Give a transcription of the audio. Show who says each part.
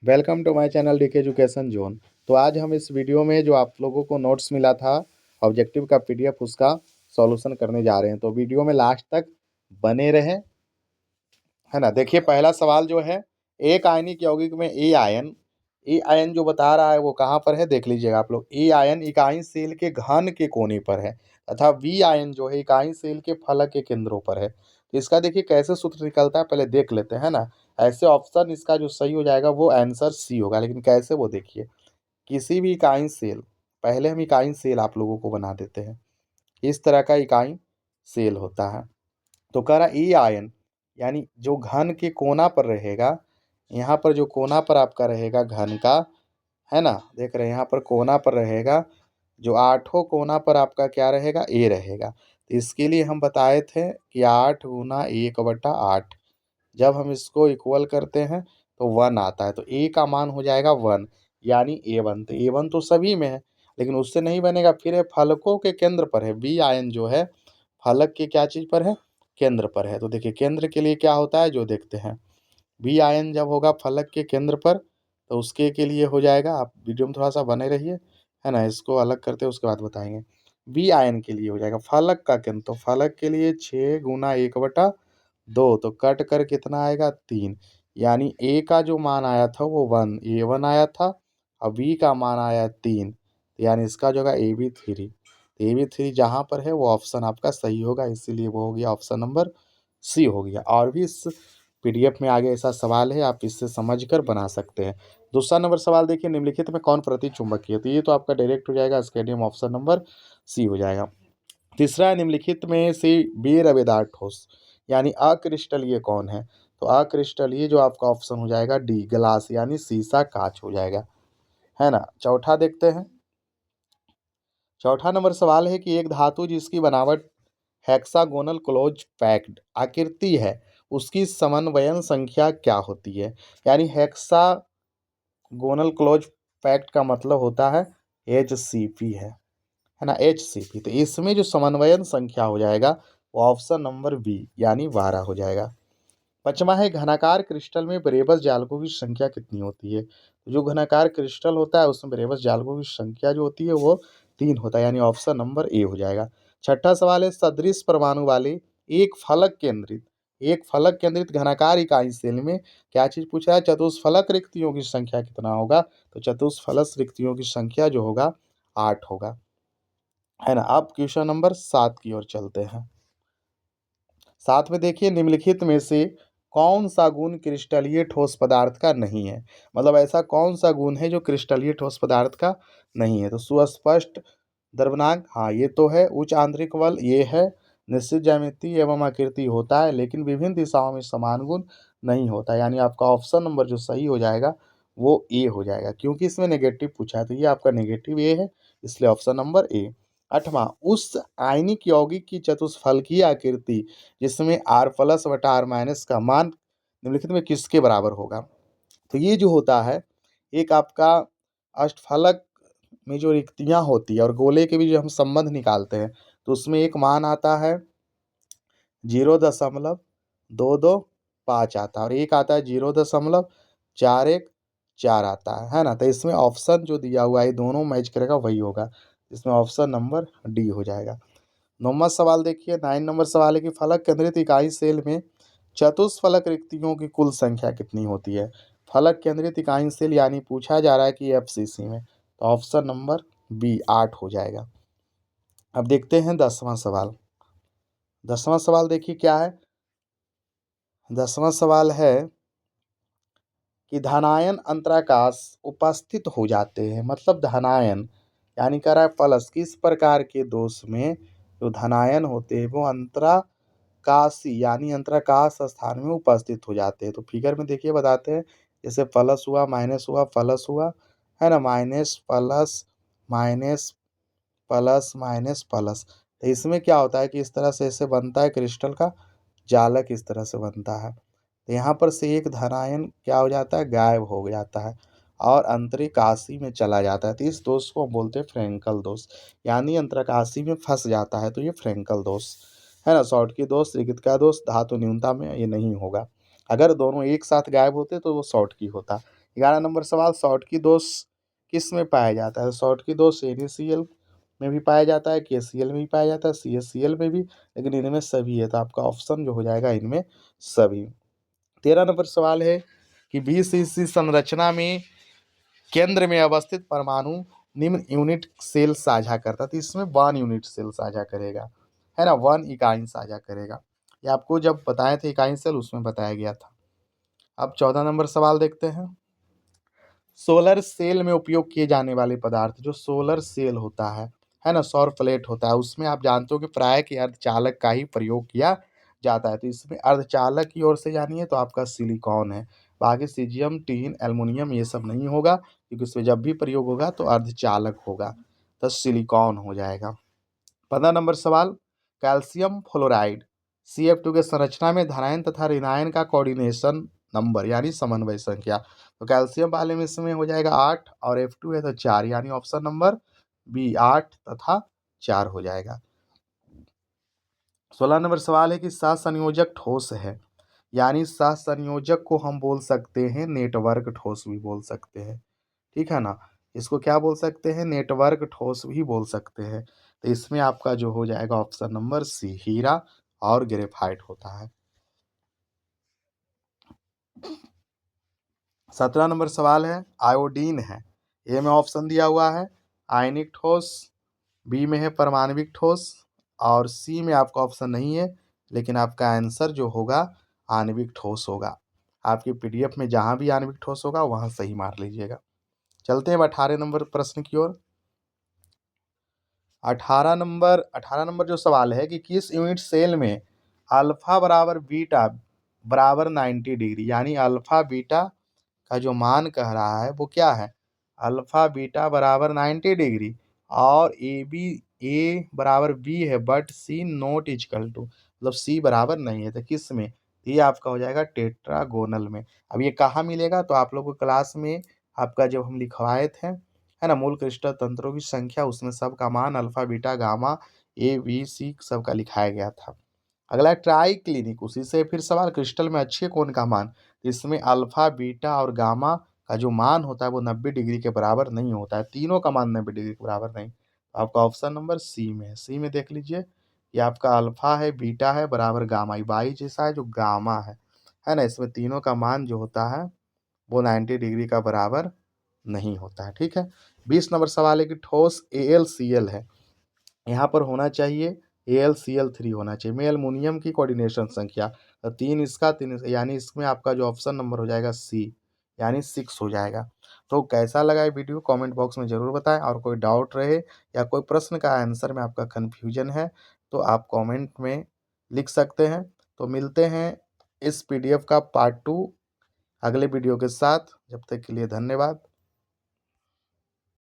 Speaker 1: Welcome to my channel DK education zone. तो आज हम इस वीडियो में जो आप लोगों को नोट्स मिला था ऑब्जेक्टिव का पीडीएफ उसका सॉल्यूशन करने जा रहे हैं। तो वीडियो में लास्ट तक बने रहें, है ना। देखिए पहला सवाल जो है, एक आयनिक यौगिक में ए आयन जो बता रहा है वो कहाँ पर है देख लीजिएगा आप लोग। ए आयन इकाई सेल के घन के कोने पर है तथा बी आयन जो है इकाई सेल के फलक के केंद्रों पर है। तो इसका देखिए कैसे सूत्र निकलता है पहले देख लेते हैं ना। ऐसे ऑप्शन इसका जो सही हो जाएगा वो आंसर सी होगा, लेकिन कैसे वो देखिए। किसी भी इकाई सेल, पहले हम इकाई सेल आप लोगों को बना देते हैं। इस तरह का इकाई सेल होता है। तो कह रहा ई आयन यानी जो घन के कोना पर रहेगा, यहाँ पर जो कोना पर आपका रहेगा घन का, है ना, देख रहे हैं यहाँ पर कोना पर रहेगा, जो आठों कोना पर आपका क्या रहेगा, ए रहेगा। तो इसके लिए हम बताए थे कि 8 × 1/8, जब हम इसको इक्वल करते हैं तो 1 आता है। तो ए का मान हो जाएगा 1, यानी A1। तो A1 तो सभी में है, लेकिन उससे नहीं बनेगा, फिर ये फलकों के केंद्र पर है। बी आयन जो है फलक के क्या चीज़ पर है, केंद्र पर है। तो देखिए केंद्र के लिए क्या होता है जो देखते हैं। बी आयन जब होगा फलक के केंद्र पर तो उसके के लिए हो जाएगा, आप वीडियो में थोड़ा सा बने रहिए, है ना। इसको अलग करते हैं उसके बाद बताएंगे। बी आयन के लिए हो जाएगा फलक का केंद्र, तो फलक के लिए 6 × 1/2, तो कट कर कितना आएगा 3, यानी ए का जो मान आया था वो 1 A1 आया था और बी का मान आया 3, यानी इसका जो होगा AB3। AB3 जहाँ पर है वो ऑप्शन आपका सही होगा, इसीलिए वो हो गया ऑप्शन नंबर सी हो गया। और भी इस पीडीएफ में आगे ऐसा सवाल है, आप इससे समझकर बना सकते हैं। दूसरा नंबर सवाल देखिए, निम्नलिखित में कौन प्रतिचुंबकीय है। तो ये तो आपका डायरेक्ट हो जाएगा, स्केडियम ऑप्शन नंबर सी हो जाएगा। तीसरा है, निम्नलिखित में से बेरवेदार ठोस यानी अक्रिस्टलीय कौन है। तो अक्रिस्टलीय जो आपका ऑप्शन हो जाएगा डी, ग्लास यानी शीशा कांच हो जाएगा, है ना। चौथा देखते हैं। चौथा नंबर सवाल है कि एक धातु जिसकी बनावट हेक्सागोनल क्लोज पैक्ड आकृति है उसकी समन्वयन संख्या क्या होती है। यानी हेक्सागोनल क्लोज पैक्ड का मतलब होता है HCP है ना, HCP। तो इसमें जो समन्वयन संख्या हो जाएगा वो ऑप्शन नंबर बी यानी 12 हो जाएगा। पांचवा है, घनाकार क्रिस्टल में ब्रेबस जालकों की संख्या कितनी होती है। तो जो घनाकार क्रिस्टल होता है उसमें ब्रेबस जालकों की संख्या जो होती है वो 3 होता है, यानी ऑप्शन नंबर ए हो जाएगा। छठा सवाल है, सदृश परमाणु वाले एक फलक केंद्रित एक फलक केंद्रित घनाकार इकाई सेल में क्या चीज पूछा है, चतुष्फलक रिक्तियों की संख्या कितना होगा। तो चतुष्फलक रिक्तियों की संख्या जो होगा 8 होगा, है ना। अब क्वेश्चन नंबर 7 की ओर चलते हैं। साथ में देखिए, निम्नलिखित में से कौन सा गुण क्रिस्टलीय ठोस पदार्थ का नहीं है। मतलब ऐसा कौन सा गुण है जो क्रिस्टलीय ठोस पदार्थ का नहीं है। तो सुस्पष्ट द्रव्यनांक, हाँ ये तो है। उच्च आंतरिक बल, ये है। निश्चित ज्यामिति एवं आकृति होता है, लेकिन विभिन्न दिशाओं में समान गुण नहीं होता, यानी आपका ऑप्शन नंबर जो सही हो जाएगा वो ए हो जाएगा, क्योंकि इसमें नेगेटिव पूछा है। तो ये आपका नेगेटिव ए है, इसलिए ऑप्शन नंबर ए। आठवां, उस आयनिक यौगिक की चतुष्फलकीय आकृति जिसमें R+/R- का मान निम्नलिखित में किसके बराबर होगा। तो ये जो होता है, एक आपका अष्टफलक में जो रिक्तियां होती है और गोले के भी जो हम संबंध निकालते हैं, तो उसमें एक मान आता है 0.225 आता है और एक आता है 0.414 आता है ना। तो इसमें ऑप्शन जो दिया हुआ है दोनों मैच करेगा वही होगा, इसमें ऑप्शन नंबर डी हो जाएगा। 9वां सवाल देखिए, 9 नंबर सवाल है कि फलक केंद्रित इकाई सेल में चतुष्फलक रिक्तियों की कुल संख्या कितनी होती है। फलक केंद्रित इकाई सेल यानी पूछा जा रहा है कि FCC में, तो ऑप्शन नंबर बी 8 हो जाएगा। अब देखते हैं 10वां सवाल। 10वां सवाल देखिए क्या है। 10वां सवाल है कि धनायन अंतराकाश उपस्थित हो जाते हैं, मतलब धनायन यानी कह रहा है प्लस, किस प्रकार के दोष में जो धनायन होते हैं वो अंतराकाशी यानी अंतराकाश स्थान में उपस्थित हो जाते हैं। तो फिगर में देखिए बताते हैं, जैसे प्लस हुआ, माइनस हुआ, प्लस हुआ, है ना, minus plus minus plus minus plus. तो इसमें क्या होता है कि इस तरह से ऐसे बनता है क्रिस्टल का जालक, इस तरह से बनता है। तो यहाँ पर से एक धनायन क्या हो जाता है, गायब हो जाता है और अंतरिकाशी में चला जाता है। तो इस दोष को हम बोलते हैं फ्रैंकल दोष, यानी अंतरिकाशी में फंस जाता है, तो ये फ्रैंकल दोष है ना। शॉर्टकी दोष, लिखित का दोष, धातु न्यूनता में ये नहीं होगा। अगर दोनों एक साथ गायब होते तो वो शॉर्टकी होता, 11 नंबर सवाल, शॉटकी दोष किस में पाया जाता है? शॉटकी दोष NaCl में भी पाया जाता है, KCl में भी पाया जाता है, CaCl में भी, लेकिन इनमें सभी है, तो आपका ऑप्शन जो हो जाएगा इनमें सभी। 13 नंबर सवाल है कि BCC संरचना में केंद्र में अवस्थित परमाणु निम्न यूनिट सेल साझा करता है, तो इसमें 1 यूनिट सेल साझा करेगा, है ना, 1 इकाई साझा करेगा। ये आपको जब बताए थे इकाई सेल, उसमें बताया गया था। अब 14 नंबर सवाल देखते हैं। सोलर सेल में उपयोग किए जाने वाले पदार्थ, जो सोलर सेल होता है ना, सौर प्लेट होता है, उसमें आप जानते हो कि प्राय कि अर्धचालक का ही प्रयोग किया जाता है, तो इसमें अर्धचालक की ओर से जानिए तो आपका सिलिकॉन है। बाकी सीजियम, टीन, एल्युमिनियम ये सब नहीं होगा, क्योंकि इसमें जब भी प्रयोग होगा तो अर्धचालक होगा, तो सिलिकॉन हो जाएगा। 15 नंबर सवाल, कैल्शियम फ्लोराइड CF2 के संरचना में धनायन तथा ऋणायन का कोऑर्डिनेशन नंबर यानी समन्वय संख्या, तो कैल्शियम वाले में इसमें हो जाएगा 8 और F2 है तो 4, यानी ऑप्शन नंबर बी 8 तथा 4 हो जाएगा। 16 नंबर सवाल है कि सहसंयोजक ठोस है, यानी सहसंयोजक को हम बोल सकते हैं नेटवर्क ठोस भी बोल सकते हैं, ठीक है ना, इसको क्या बोल सकते हैं, नेटवर्क ठोस भी बोल सकते हैं, तो इसमें आपका जो हो जाएगा ऑप्शन नंबर सी, हीरा और ग्रेफाइट होता है। 17 नंबर सवाल है, आयोडीन है, ए में ऑप्शन दिया हुआ है आयनिक ठोस, बी में है परमाणविक ठोस, और सी में आपका ऑप्शन नहीं है, लेकिन आपका आंसर जो होगा आणविक ठोस होगा। आपकी पीडीएफ में जहां भी आणविक ठोस होगा वहां सही मार लीजिएगा। चलते हैं 18 नंबर प्रश्न की ओर। 18 नंबर जो सवाल है कि किस यूनिट सेल में अल्फा बराबर बीटा बराबर 90 डिग्री, यानी अल्फा बीटा का जो मान कह रहा है वो क्या है, अल्फा बीटा बराबर 90 डिग्री, और ए बराबर बी है, but c not equal to, मतलब सी बराबर नहीं है, तो किस में, ये आपका हो जाएगा टेट्रागोनल में। अब ये कहाँ मिलेगा, तो आप लोगों को क्लास में आपका जब हम लिखवाए थे, है ना, मूल क्रिस्टल तंत्रों की संख्या, उसमें सबका मान अल्फा बीटा गामा ABC सबका लिखाया गया था। अगला ट्राई क्लिनिक, उसी से फिर सवाल, क्रिस्टल में अच्छे कोण का मान, तो इसमें अल्फा बीटा और गामा का जो मान होता है वो 90 डिग्री के बराबर नहीं होता है, तीनों का मान 90 डिग्री के बराबर नहीं, तो आपका ऑप्शन नंबर सी में है। सी में देख लीजिए, ये आपका अल्फा है, बीटा है, बराबर गामा, ये बाई जैसा है जो गामा है ना, इसमें तीनों का मान जो होता है वो 90 डिग्री का बराबर नहीं होता है, ठीक है। 20 नंबर सवाल है कि ठोस AlCl है, यहाँ पर होना चाहिए AlCl3 होना चाहिए, में एल्युमिनियम की कोऑर्डिनेशन संख्या, तो 3 इसका 3 इसका, यानी इसमें आपका जो ऑप्शन नंबर हो जाएगा सी, यानी 6 हो जाएगा। तो कैसा लगा ये वीडियो कमेंट बॉक्स में ज़रूर बताएं, और कोई डाउट रहे या कोई प्रश्न का आंसर में आपका कन्फ्यूजन है तो आप कमेंट में लिख सकते हैं। तो मिलते हैं इस PDF का पार्ट 2 अगले वीडियो के साथ, जब तक के लिए धन्यवाद।